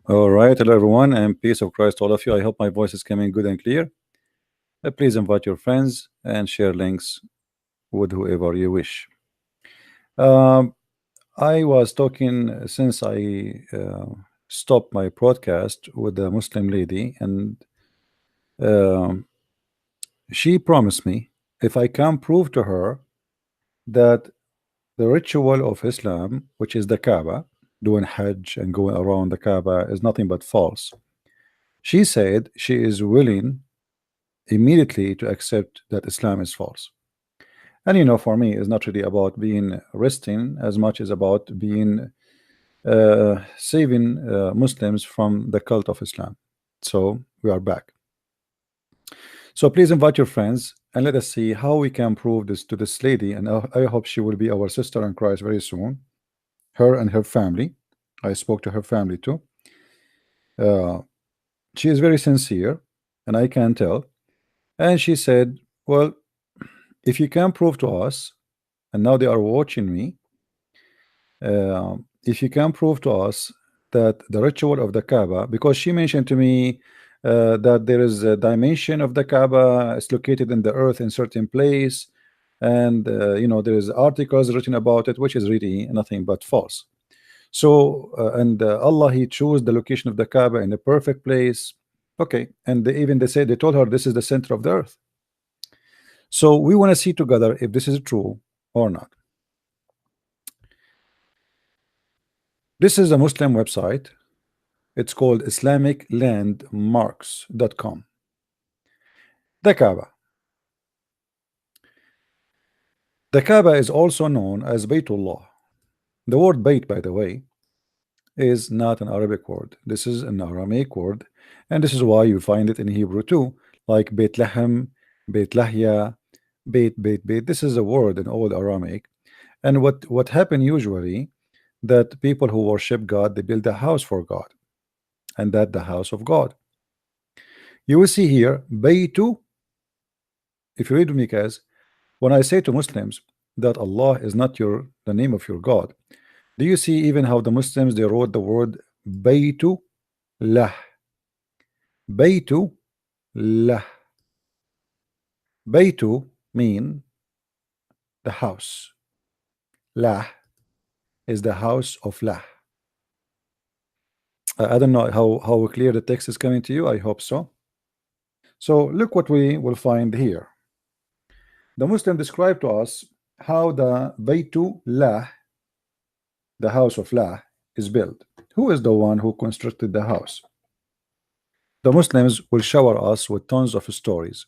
All right, hello everyone, and peace of Christ to all of you. I hope my voice is coming good and clear. Please invite your friends and share links with whoever you wish. I was talking since I stopped my broadcast with a Muslim lady, and um she promised me if I can prove to her that the ritual of Islam, which is the Kaaba, doing Hajj and going around the Kaaba, is nothing but false. She said she is willing immediately to accept that Islam is false. And for me, it's not really about being resting as much as about being saving Muslims from the cult of Islam. So we are back. So please invite your friends and let us see how we can prove this to this lady. And I hope she will be our sister in Christ very soon. Her and her family. I spoke to her family too. She is very sincere, and I can tell. And she said, well, if you can prove to us, and now they are watching me, if you can prove to us that the ritual of the Kaaba, because she mentioned to me that there is a dimension of the Kaaba, it's located in the earth in certain place, and there is articles written about it, which is really nothing but false. So and Allah, he chose the location of the Kaaba in a perfect place. Okay, and they told her this is the center of the earth. So we want to see together if this is true or not. This is a Muslim website. It's called IslamicLandmarks.com. The Kaaba. The Kaaba is also known as Baytullah. The word Bayt, by the way, is not an Arabic word. This is an Aramaic word, and this is why you find it in Hebrew too, like Beit Lahem, Beit Lahya, Beit. This is a word in old Aramaic. And what happened usually, that people who worship God, they build a house for God, and that the house of God. You will see here Baytu. If you read with me, guys, when I say to Muslims that Allah is not the name of your God, do you see even how the Muslims, they wrote the word Baytu lah? Baytu lah. Baytu mean the house. Lah is the house of Lah. I don't know how clear the text is coming to you. I hope so. So look what we will find here. The Muslim described to us how the Baytu Lah, the house of Lah, is built. Who is the one who constructed the house? The Muslims will shower us with tons of stories,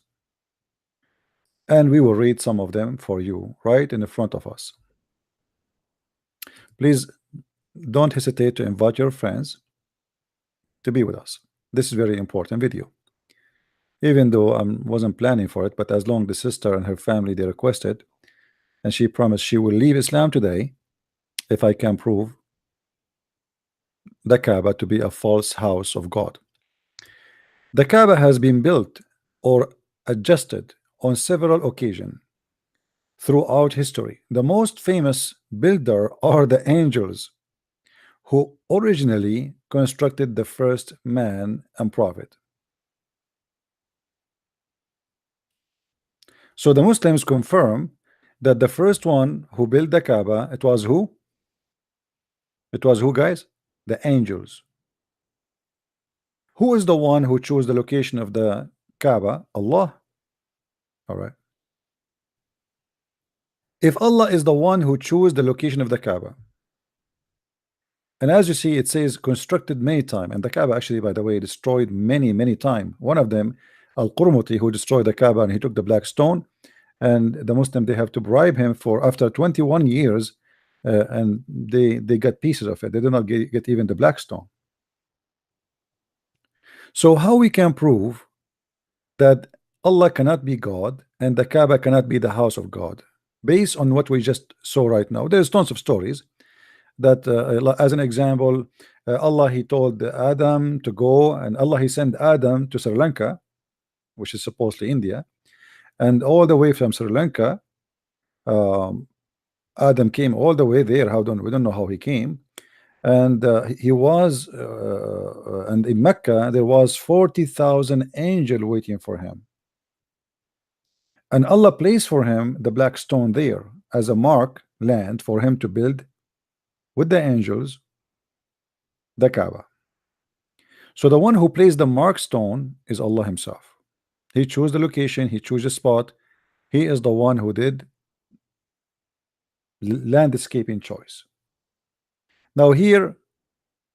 and we will read some of them for you right in the front of us. Please don't hesitate to invite your friends to be with us. This is a very important video, even though I wasn't planning for it, but as long as the sister and her family, they requested, and she promised she will leave Islam today if I can prove the Kaaba to be a false house of God. The Kaaba has been built or adjusted on several occasions throughout history. The most famous builder are the angels, who originally constructed the first man and prophet. So the Muslims confirm that the first one who built the Kaaba, it was who? It was who, guys? The angels. Who is the one who chose the location of the Kaaba? Allah. All right. If Allah is the one who chose the location of the Kaaba, and as you see, it says constructed many times, and the Kaaba actually, by the way, destroyed many times. One of them, Al-Qurmuti, who destroyed the Kaaba, and he took the black stone, and the Muslim, they have to bribe him for after 21 years, and they got pieces of it. They did not get even the black stone. So how we can prove that Allah cannot be God and the Kaaba cannot be the house of God? Based on what we just saw right now, there's tons of stories that as an example, Allah, he told Adam to go, and Allah, he sent Adam to Sri Lanka, which is supposedly India, and all the way from Sri Lanka, Adam came all the way there. We don't know how he came, And he was and in Mecca there was 40,000 angel waiting for him, and Allah placed for him the black stone there as a mark land for him to build with the angels the Kaaba. So the one who placed the mark stone is Allah himself. He chose the location, he chose the spot. He is the one who did landscaping choice. Now here,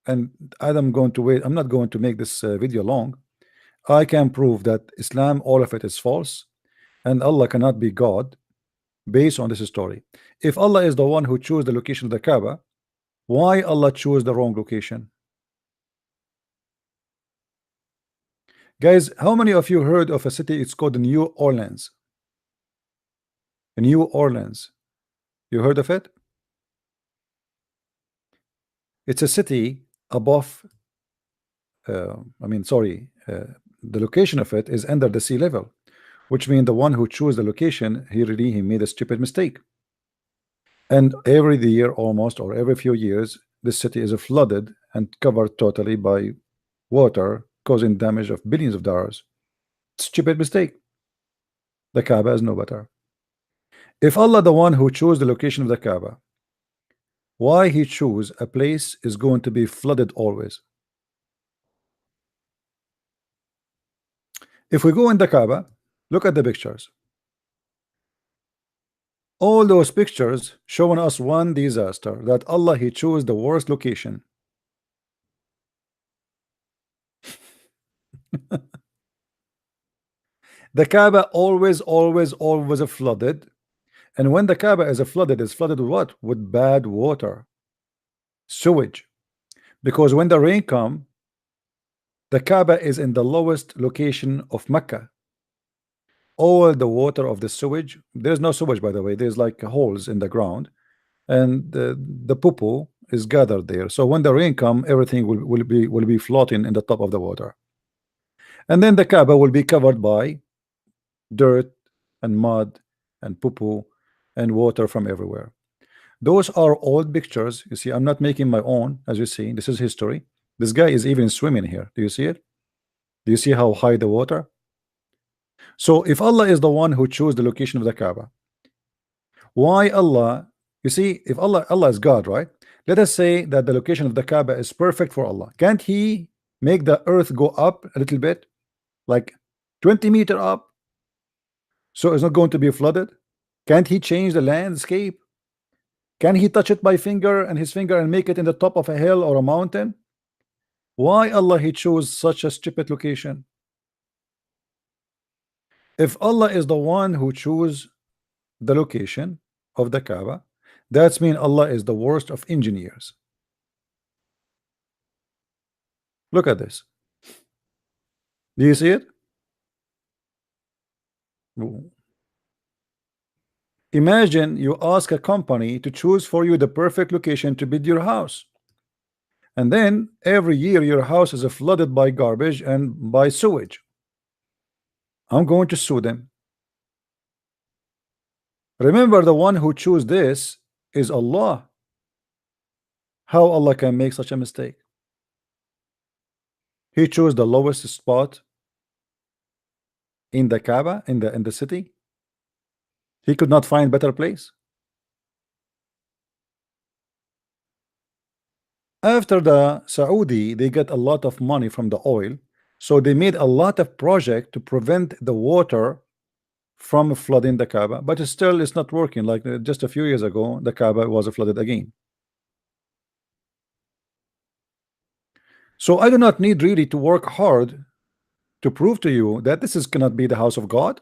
and I'm not going to make this video long. I can prove that Islam, all of it is false, and Allah cannot be God based on this story. If Allah is the one who chose the location of the Kaaba, why Allah chose the wrong location? Guys, how many of you heard of a city? It's called New Orleans. New Orleans. You heard of it? It's a city above the location of it is under the sea level, which means the one who chose the location, he made a stupid mistake. And every year almost, or every few years, this city is flooded and covered totally by water, causing damage of billions of dollars. Stupid mistake. The Kaaba is no better. If Allah, the one who chose the location of the Kaaba, why he chose a place is going to be flooded always? If we go in the Kaaba, look at the pictures. All those pictures showing us one disaster, that Allah, he chose the worst location. The Kaaba always flooded. And when the Kaaba is flooded, it's flooded with what? With bad water, sewage. Because when the rain comes, the Kaaba is in the lowest location of Mecca. All the water of the sewage, there's no sewage by the way, there's like holes in the ground, and the poo is gathered there. So when the rain comes, everything will be floating in the top of the water. And then the Kaaba will be covered by dirt and mud and poo and water from everywhere. Those are old pictures. You see, I'm not making my own. As you see, this is history. This guy is even swimming here. Do you see it? Do you see how high the water? So if Allah is the one who chose the location of the Kaaba, why Allah? You see, if Allah is God, right? Let us say that the location of the Kaaba is perfect for Allah. Can't he make the earth go up a little bit, like 20 meters up, so it's not going to be flooded? Can't he change the landscape? Can he touch it by his finger and make it in the top of a hill or a mountain? Why Allah he chose such a stupid location? If Allah is the one who chose the location of the Kaaba, that means Allah is the worst of engineers. Look at this. Do you see it? Imagine you ask a company to choose for you the perfect location to build your house, and then every year your house is flooded by garbage and by sewage. I'm going to sue them. Remember, the one who chose this is Allah. How Allah can make such a mistake? He chose the lowest spot in the Kaaba, in the city. He could not find better place. After the Saudi, they get a lot of money from the oil, so they made a lot of project to prevent the water from flooding the Kaaba, but still it's not working. Like just a few years ago, the Kaaba was flooded again. So I do not need really to work hard to prove to you that this cannot be the house of God.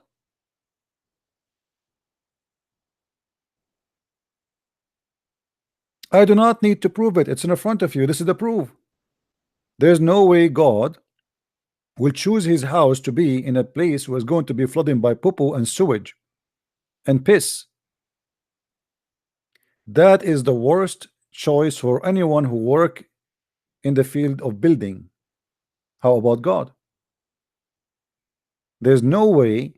I do not need to prove it. It's in front of you. This is the proof. There's no way God will choose his house to be in a place where it's going to be flooding by poo and sewage and piss. That is the worst choice for anyone who work in the field of building. How about God? There's no way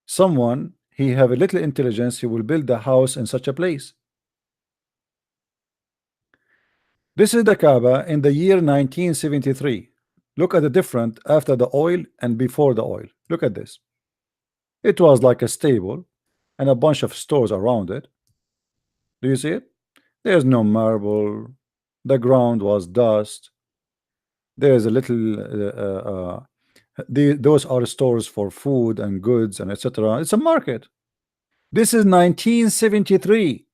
someone he have a little intelligence, he will build a house in such a place. This is the Kaaba in the year 1973. Look at the difference after the oil and before the oil. Look at this. It was like a stable and a bunch of stores around it. Do you see it? There's no marble. The ground was dust. There's a little those are stores for food and goods and etc. It's a market. This is 1973,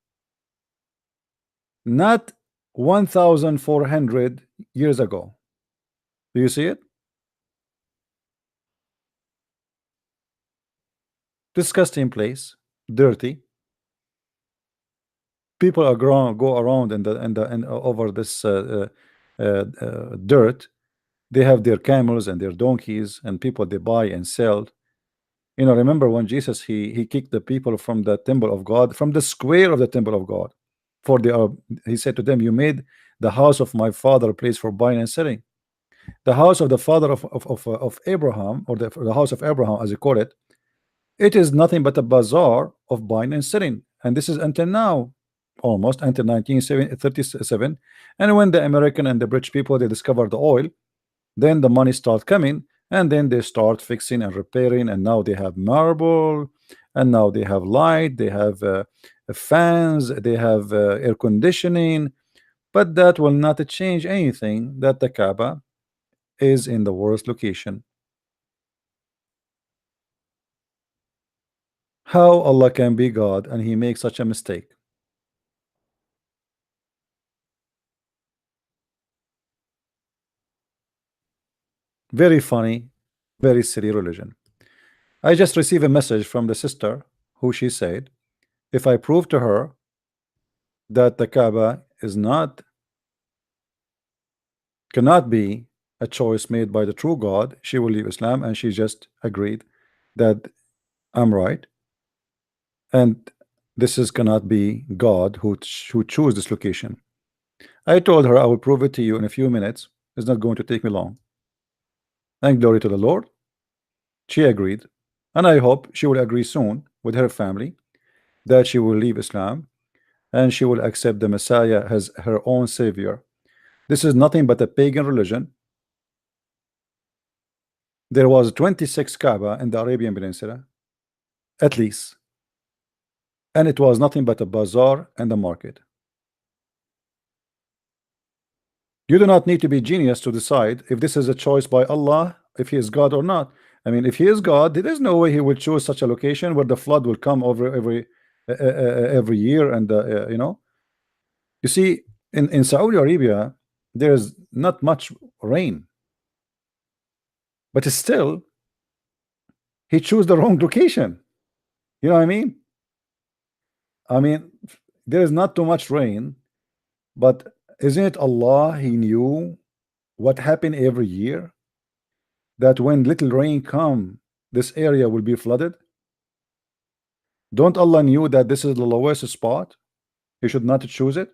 not 1400 years ago. Do you see it? Disgusting place, dirty. People are go around and over this dirt. They have their camels and their donkeys, and people they buy and sell. You know, remember when Jesus he kicked the people from the temple of God, from the square of the temple of God, for he said to them, "You made the house of my father a place for buying and selling." The house of the father of Abraham, or the house of Abraham, as you call it, it is nothing but a bazaar of buying and selling, and this is until now, almost until 1937. And when the American and the British people they discovered the oil, then the money start coming, and then they start fixing and repairing, and now they have marble, and now they have light, they have fans, they have air conditioning, but that will not change anything that the Kaaba is in the worst location. How Allah can be God and he makes such a mistake? Very funny, very silly religion. I just received a message from the sister who she said, if I prove to her that the Kaaba is not cannot be a choice made by the true God, she will leave Islam, and she just agreed that I'm right, and this is cannot be God who choose this location. I told her I will prove it to you in a few minutes. It's not going to take me long. And glory to the Lord. She agreed, and I hope she will agree soon with her family that she will leave Islam and she will accept the Messiah as her own savior. This is nothing but a pagan religion. There was 26 Kaaba in the Arabian Peninsula, at least, and it was nothing but a bazaar and a market. You do not need to be genius to decide if this is a choice by Allah, if he is God or not. I mean, if he is God, there is no way he will choose such a location where the flood will come over every year, and you know, you see, in Saudi Arabia, there's not much rain, but still, he chose the wrong location. You know what I mean? I mean, there is not too much rain, but isn't it Allah? He knew what happened every year, that when little rain come, this area will be flooded. Don't Allah knew that this is the lowest spot? He should not choose it.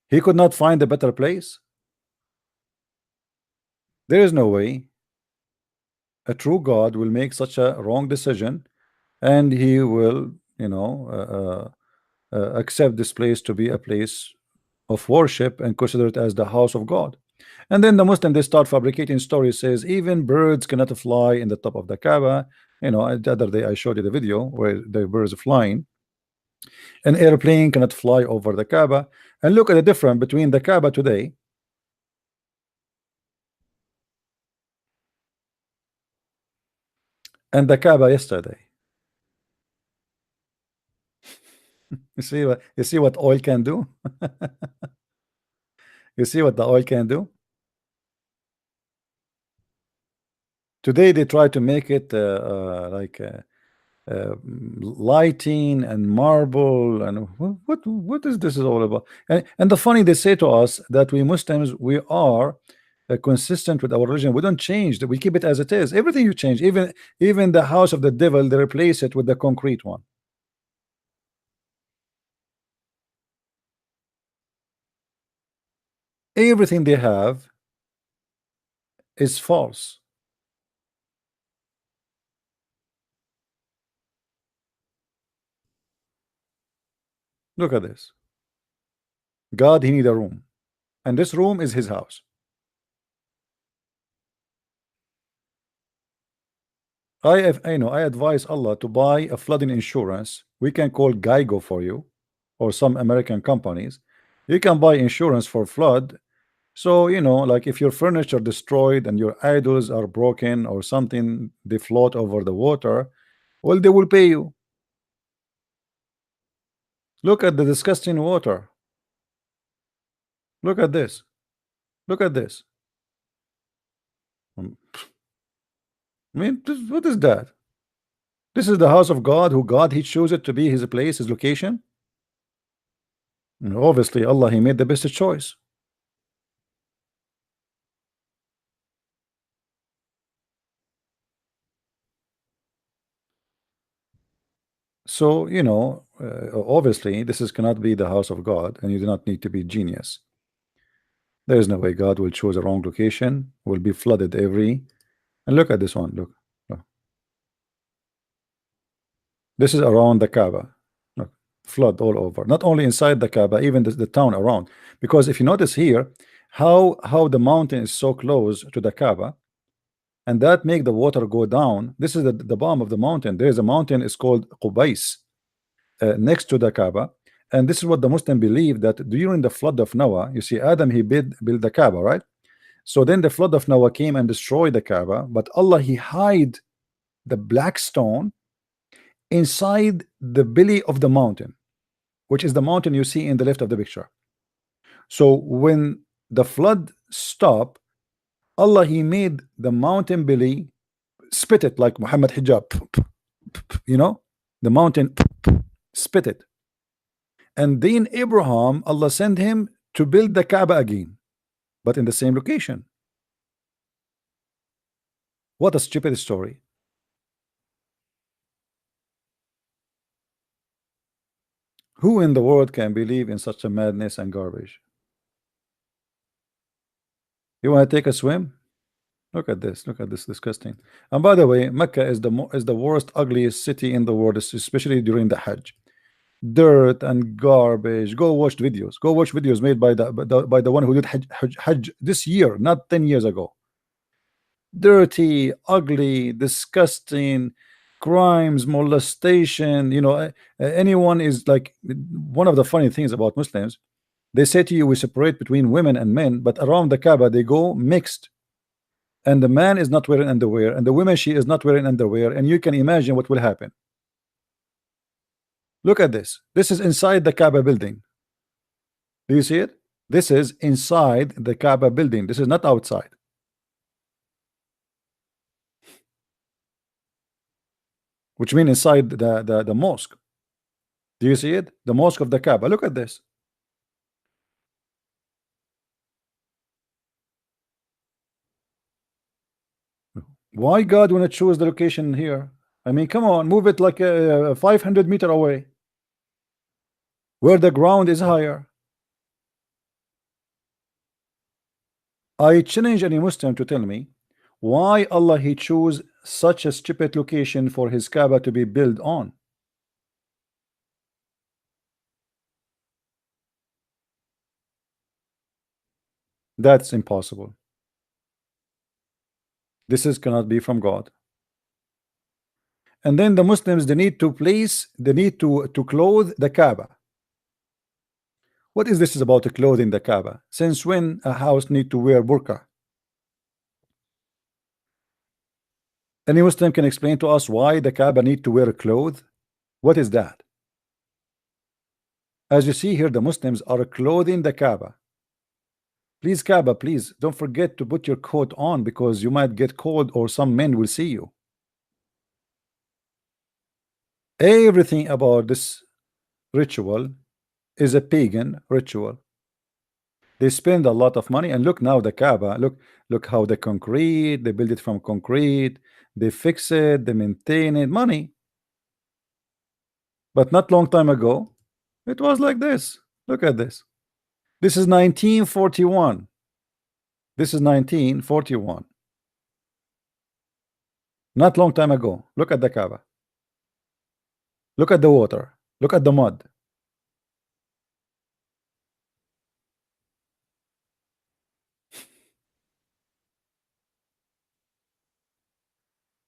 He could not find a better place. There is no way a true God will make such a wrong decision, and he will, you know, accept this place to be a place of worship and consider it as the house of God. And then the Muslim they start fabricating stories, says even birds cannot fly in the top of the Kaaba. You know, the other day I showed you the video where the birds are flying. An airplane cannot fly over the Kaaba. And look at the difference between the Kaaba today and the Kaaba yesterday. You see what oil can do? You see what the oil can do? Today they try to make it like lighting and marble, and what is this is all about? And the funny, they say to us that we Muslims, we are consistent with our religion. We don't change that, we keep it as it is. Everything you change, even the house of the devil, they replace it with the concrete one. Everything they have is false. Look at this. God, he need a room, and this room is his house. I advise Allah to buy a flooding insurance. We can call Geico for you, or some American companies. You can buy insurance for flood. So, like if your furniture destroyed and your idols are broken or something, they float over the water, well, they will pay you. Look at the disgusting water. Look at this. Look at this. I mean, what is that? This is the house of God, who God, he chose it to be his place, his location. And obviously, Allah, he made the best choice. So, obviously, cannot be the house of God, and you do not need to be genius. There is no way God will choose a wrong location, will be flooded every. And look at this one. Look. This is around the Kaaba. Look, flood all over. Not only inside the Kaaba, even the town around. Because if you notice here, how the mountain is so close to the Kaaba, and that make the water go down. This is the bottom of the mountain. There is a mountain, it's called Qubais, next to the Kaaba. And this is what the Muslim believe, that during the flood of Noah, you see Adam, he built the Kaaba, right? So then the flood of Noah came and destroyed the Kaaba, but Allah, he hide the black stone inside the belly of the mountain, which is the mountain you see in the left of the picture. So when the flood stopped, Allah, he made the mountain belly spit it like Muhammad hijab, the mountain spit it. And then Abraham, Allah sent him to build the Kaaba again, but in the same location. What a stupid story. Who in the world can believe in such a madness and garbage? You want to take a swim? Look at this. Look at this disgusting. And by the way, Mecca is the worst, ugliest city in the world, especially during the Hajj. Dirt and garbage. Go watch videos. Go watch videos made by the one who did Hajj this year, not 10 years ago. Dirty, ugly, disgusting, crimes, molestation. Anyone is like, one of the funny things about Muslims, they say to you, we separate between women and men, but around the Kaaba they go mixed, and the man is not wearing underwear, and the woman, she is not wearing underwear, and you can imagine what will happen. Look at this. This is inside the Kaaba building. Do you see it? This is inside the Kaaba building. This is not outside. Which means inside the mosque. Do you see it? The mosque of the Kaaba. Look at this. Why God want to choose the location here? I mean, come on, move it like 500 meters away, where the ground is higher. I challenge any Muslim to tell me why Allah, he chose such a stupid location for his Kaaba to be built on. That's impossible. This cannot be from God. And then the Muslims, they need to clothe the Kaaba. What is this about clothing the Kaaba? Since when a house need to wear burqa? Any Muslim can explain to us why the Kaaba need to wear clothes? What is that? As you see here, the Muslims are clothing the Kaaba. Please, Kaaba, please don't forget to put your coat on, because you might get cold or some men will see you. Everything about this ritual is a pagan ritual. They spend a lot of money, and look now the Kaaba, look how the concrete, they build it from concrete, they fix it, they maintain it, money. But not long time ago, it was like this. Look at this. This is 1941. This is 1941. Not long time ago. Look at the Kaaba. Look at the water. Look at the mud.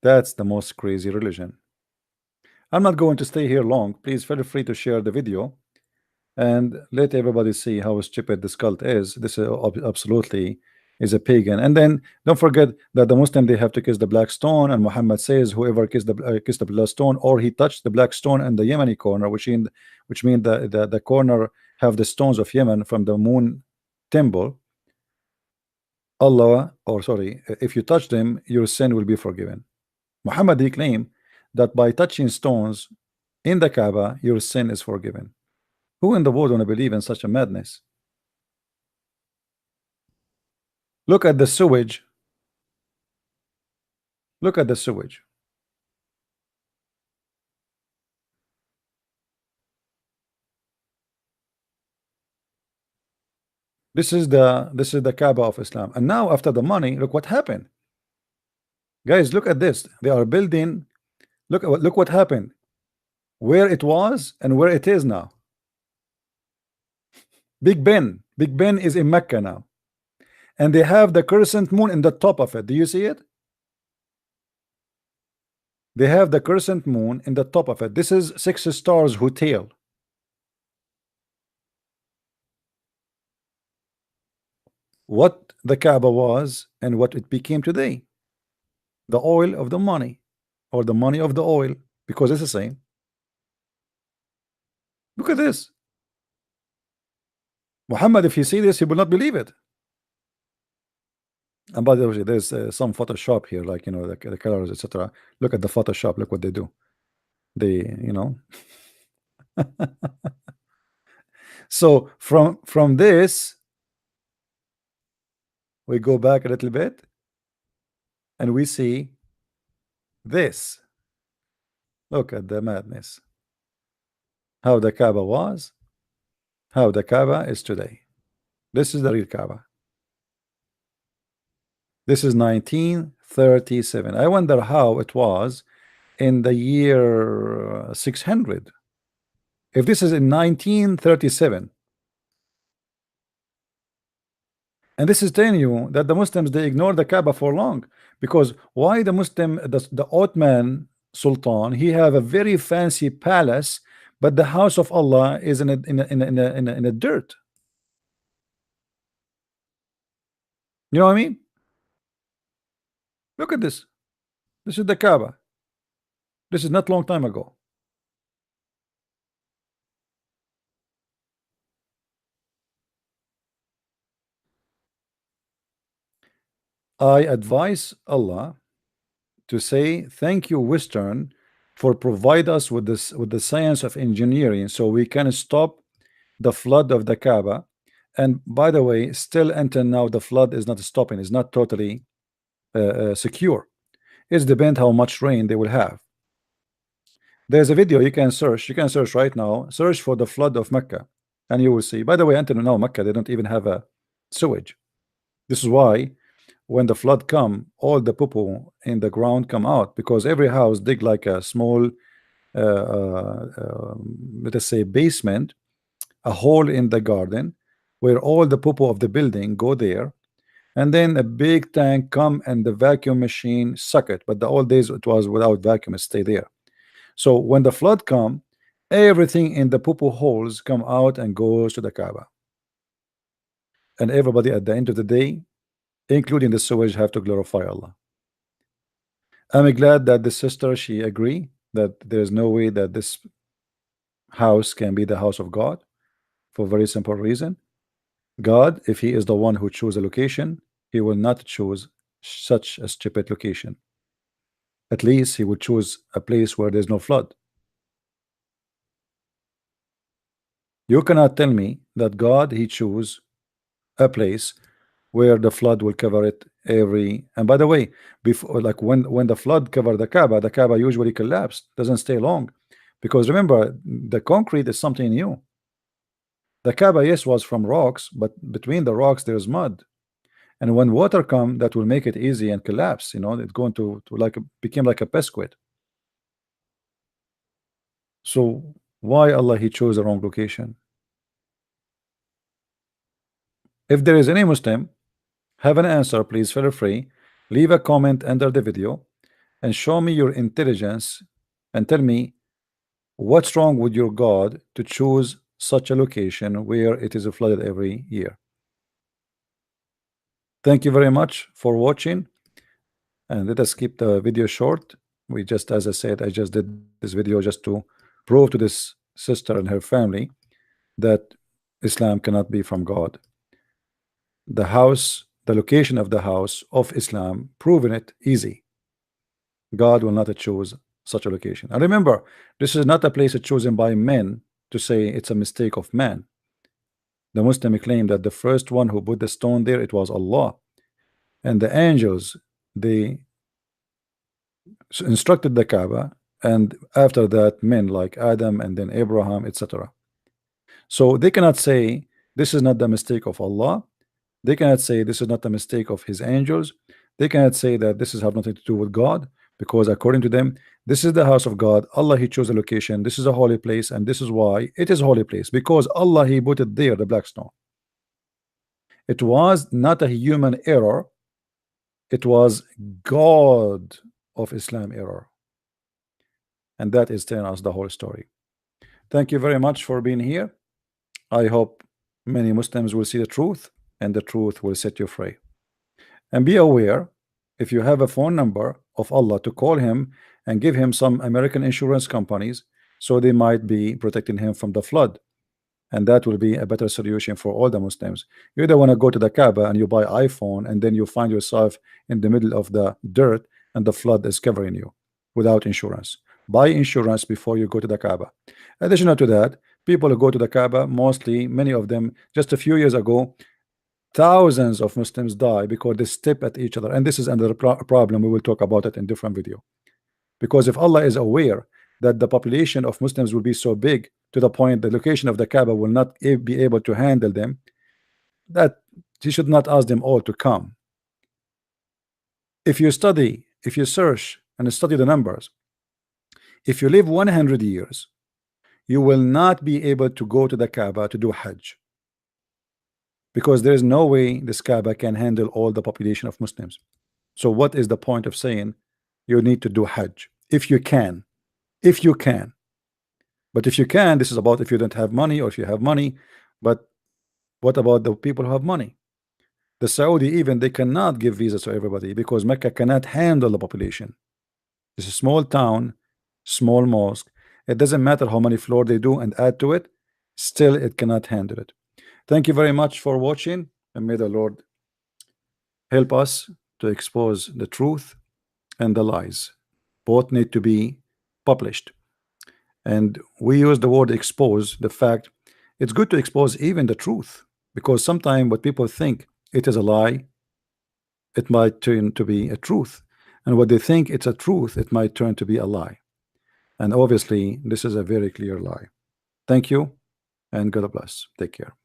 That's the most crazy religion. I'm not going to stay here long. Please feel free to share the video and let everybody see how stupid this cult is. This is absolutely is a pagan. And then don't forget that the Muslim, they have to kiss the black stone, and Muhammad says whoever kissed the black stone, or he touched the black stone in the Yemeni corner, which mean the corner have the stones of Yemen from the moon temple. Allah, or sorry, if you touch them, your sin will be forgiven. Muhammad, he claimed that by touching stones in the Kaaba, your sin is forgiven. Who in the world want to believe in such a madness? Look at the sewage. Look at the sewage. This is the Kaaba of Islam. And now after the money, look what happened. Guys, look at this. They are building. Look what happened. Where it was and where it is now. Big Ben. Big Ben is in Mecca now. And they have the crescent moon in the top of it. Do you see it? They have the crescent moon in the top of it. This is 6 Stars Hotel. What the Kaaba was and what it became today. The oil of the money, or the money of the oil, because it's the same. Look at this. Muhammad, if you see this, he will not believe it. And by the way, there's some Photoshop here, like, you know, the colors, etc. Look at the Photoshop. Look what they do. They, you know. So from this, we go back a little bit, and we see this. Look at the madness. How the Kaaba was, how the Kaaba is today. This is the real Kaaba. This is 1937. I wonder how it was in the year 600. If this is in 1937, and this is telling you that the Muslims, they ignore the Kaaba for long, because why the Ottoman Sultan, he have a very fancy palace, but the house of Allah is in a dirt. You know what I mean? Look at this. This is the Kaaba. This is not long time ago. I advise Allah to say thank you, Western, for provide us with this, with the science of engineering, so we can stop the flood of the Kaaba. And by the way, still until now, the flood is not stopping. It's not totally secure. It depends how much rain they will have. There's a video you can search. You can search right now. Search for the flood of Mecca, and you will see. By the way, until now, Mecca, they don't even have a sewage. This is why when the flood come, all the poo-poo in the ground come out, because every house dig like a small, let us say, basement, a hole in the garden, where all the poo-poo of the building go there, and then a big tank come and the vacuum machine suck it. But the old days it was without vacuum, it stay there. So when the flood come, everything in the poo-poo holes come out and goes to the Kaaba, and everybody at the end of the day, including the sewage, have to glorify Allah. I'm glad that the sister, she agree that there's no way that this house can be the house of God, for a very simple reason. God, if he is the one who chose a location, he will not choose such a stupid location. At least he would choose a place where there's no flood. You cannot tell me that God, he chose a place where the flood will cover it every. And by the way, before, like when the flood covered the Kaaba usually collapsed, doesn't stay long, because remember, the concrete is something new. The Kaaba, yes, was from rocks, but between the rocks there's mud, and when water come, that will make it easy and collapse. You know, it's going to like became like a pesquid. So why Allah he chose the wrong location? If there is any Muslim have an answer, please feel free, leave a comment under the video, and show me your intelligence and tell me what's wrong with your God to choose such a location where it is flooded every year. Thank you very much for watching, and let us keep the video short. We just, as I said, I just did this video just to prove to this sister and her family that Islam cannot be from God. The house, the location of the house of Islam, proven it easy. God will not choose such a location. And remember, this is not a place chosen by men to say it's a mistake of man. The Muslim claim that the first one who put the stone there, it was Allah. And the angels, they instructed the Kaaba, and after that men like Adam and then Abraham, etc. So they cannot say this is not the mistake of Allah. They cannot say this is not the mistake of his angels. They cannot say that this is have nothing to do with God, because according to them, this is the house of God. Allah, he chose a location. This is a holy place, and this is why it is a holy place, because Allah, he put it there, the black stone. It was not a human error. It was God of Islam error. And that is telling us the whole story. Thank you very much for being here. I hope many Muslims will see the truth, and the truth will set you free. And be aware, if you have a phone number of Allah, to call him and give him some American insurance companies, so they might be protecting him from the flood. And that will be a better solution for all the Muslims. You either want to go to the Kaaba and you buy iPhone, and then you find yourself in the middle of the dirt and the flood is covering you without insurance. Buy insurance before you go to the Kaaba. Additional to that, people who go to the Kaaba, mostly, many of them, just a few years ago, thousands of Muslims die because they step at each other. And this is another problem. We will talk about it in different video. Because if Allah is aware that the population of Muslims will be so big to the point the location of the Kaaba will not be able to handle them, that he should not ask them all to come. If you study, if you search and study the numbers, if you live 100 years, you will not be able to go to the Kaaba to do Hajj, because there is no way this Kaaba can handle all the population of Muslims. So what is the point of saying you need to do Hajj? If you can, if you can. But if you can, this is about if you don't have money, or if you have money. But what about the people who have money? The Saudi, even they cannot give visas to everybody, because Mecca cannot handle the population. It's a small town, small mosque. It doesn't matter how many floors they do and add to it, still it cannot handle it. Thank you very much for watching, and may the Lord help us to expose the truth and the lies. Both need to be published. And we use the word expose. The fact, it's good to expose even the truth, because sometimes what people think it is a lie, it might turn to be a truth, and what they think it's a truth, it might turn to be a lie. And obviously this is a very clear lie. Thank you, and God bless. Take care.